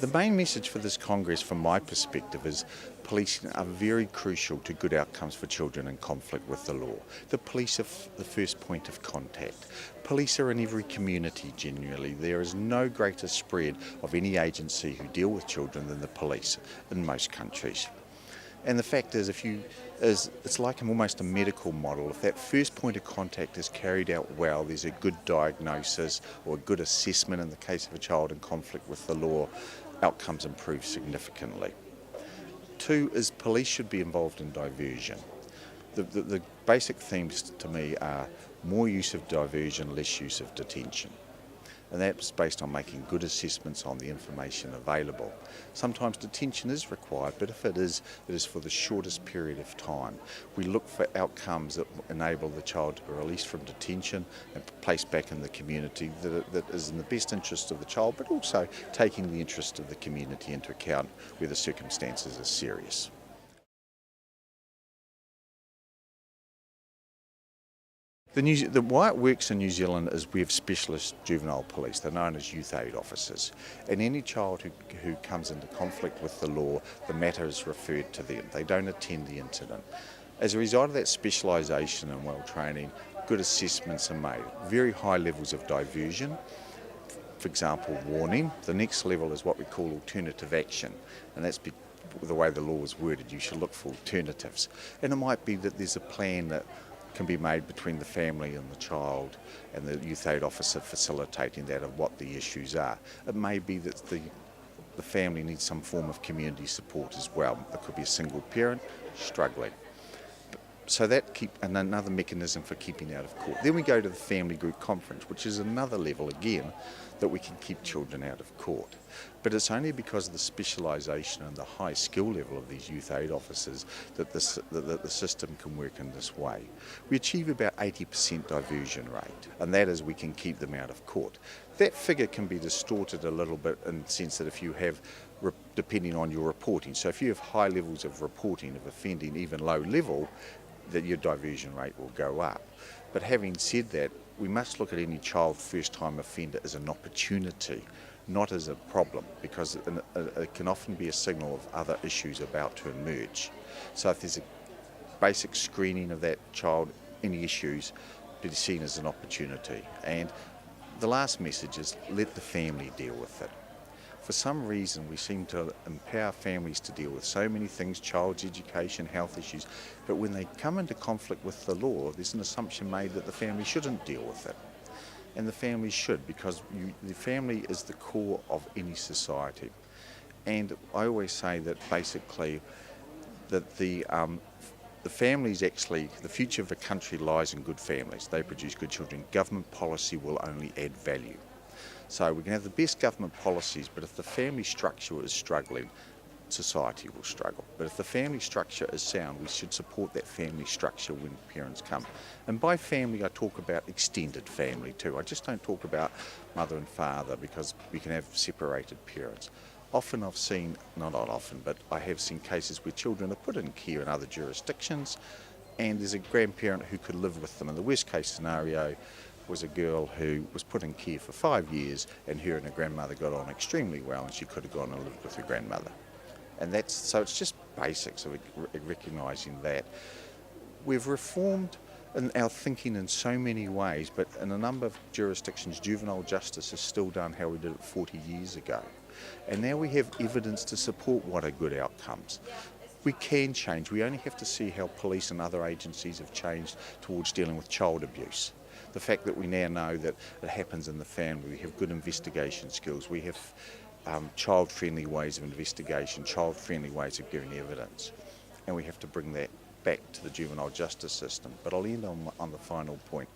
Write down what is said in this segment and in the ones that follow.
The main message for this Congress, from my perspective, is policing are very crucial to good outcomes for children in conflict with the law. The police are the first point of contact. Police are in every community generally. There is no greater spread of any agency who deal with children than the police in most countries. And the fact is, it's like almost a medical model. If that first point of contact is carried out well, there's a good diagnosis or a good assessment in the case of a child in conflict with the law, outcomes improve significantly. Two is police should be involved in diversion. The basic themes to me are more use of diversion, less use of detention. And that's based on making good assessments on the information available. Sometimes detention is required, but if it is for the shortest period of time. We look for outcomes that enable the child to be released from detention and placed back in the community that is in the best interest of the child, but also taking the interest of the community into account where the circumstances are serious. Why it works in New Zealand is we have specialist juvenile police. They're known as youth aid officers. And any child who comes into conflict with the law, the matter is referred to them. They don't attend the incident. As a result of that specialisation and well training, good assessments are made. Very high levels of diversion. For example, warning. The next level is what we call alternative action. And that's the way the law is worded. You should look for alternatives. And it might be that there's a plan that can be made between the family and the child and the youth aid officer facilitating that of what the issues are. It may be that the family needs some form of community support as well. It could be a single parent struggling. So and another mechanism for keeping out of court. Then we go to the family group conference, which is another level again that we can keep children out of court. But it's only because of the specialisation and the high skill level of these youth aid officers that the system can work in this way. We achieve about 80% diversion rate, and that is we can keep them out of court. That figure can be distorted a little bit in the sense that if you have, depending on your reporting, so if you have high levels of reporting of offending, even low level, that your diversion rate will go up. But having said that, we must look at any child first-time offender as an opportunity, not as a problem, because it can often be a signal of other issues about to emerge. So if there's a basic screening of that child, any issues, be seen as an opportunity. And the last message is let the family deal with it. For some reason, we seem to empower families to deal with so many things, child's education, health issues, but when they come into conflict with the law, there's an assumption made that the family shouldn't deal with it. And the family should, because the family is the core of any society. And I always say that basically that the family is actually, the future of a country lies in good families. They produce good children. Government policy will only add value. So we can have the best government policies, but if the family structure is struggling, society will struggle. But if the family structure is sound, we should support that family structure when parents come. And by family, I talk about extended family too. I just don't talk about mother and father, because we can have separated parents. Often I've seen, not often, but I have seen cases where children are put in care in other jurisdictions, and there's a grandparent who could live with them. In the worst case scenario was a girl who was put in care for 5 years, and her and her grandmother got on extremely well, and she could have gone and lived with her grandmother. And so it's just basics of recognising that. We've reformed in our thinking in so many ways, but in a number of jurisdictions, juvenile justice is still done how we did it 40 years ago. And now we have evidence to support what are good outcomes. We can change. We only have to see how police and other agencies have changed towards dealing with child abuse. The fact that we now know that it happens in the family, we have good investigation skills, we have child-friendly ways of investigation, child-friendly ways of giving evidence, and we have to bring that back to the juvenile justice system. But I'll end on the final point,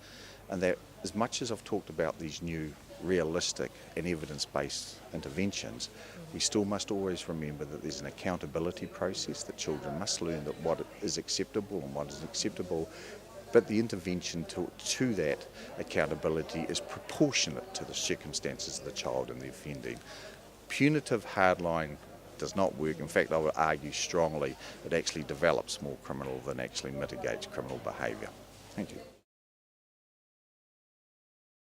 and that as much as I've talked about these new realistic and evidence-based interventions, we still must always remember that there's an accountability process, that children must learn that what is acceptable and what isn't acceptable, but the intervention to that accountability is proportionate to the circumstances of the child and the offending. Punitive hardline does not work. In fact, I would argue strongly it actually develops more criminal than actually mitigates criminal behaviour. Thank you.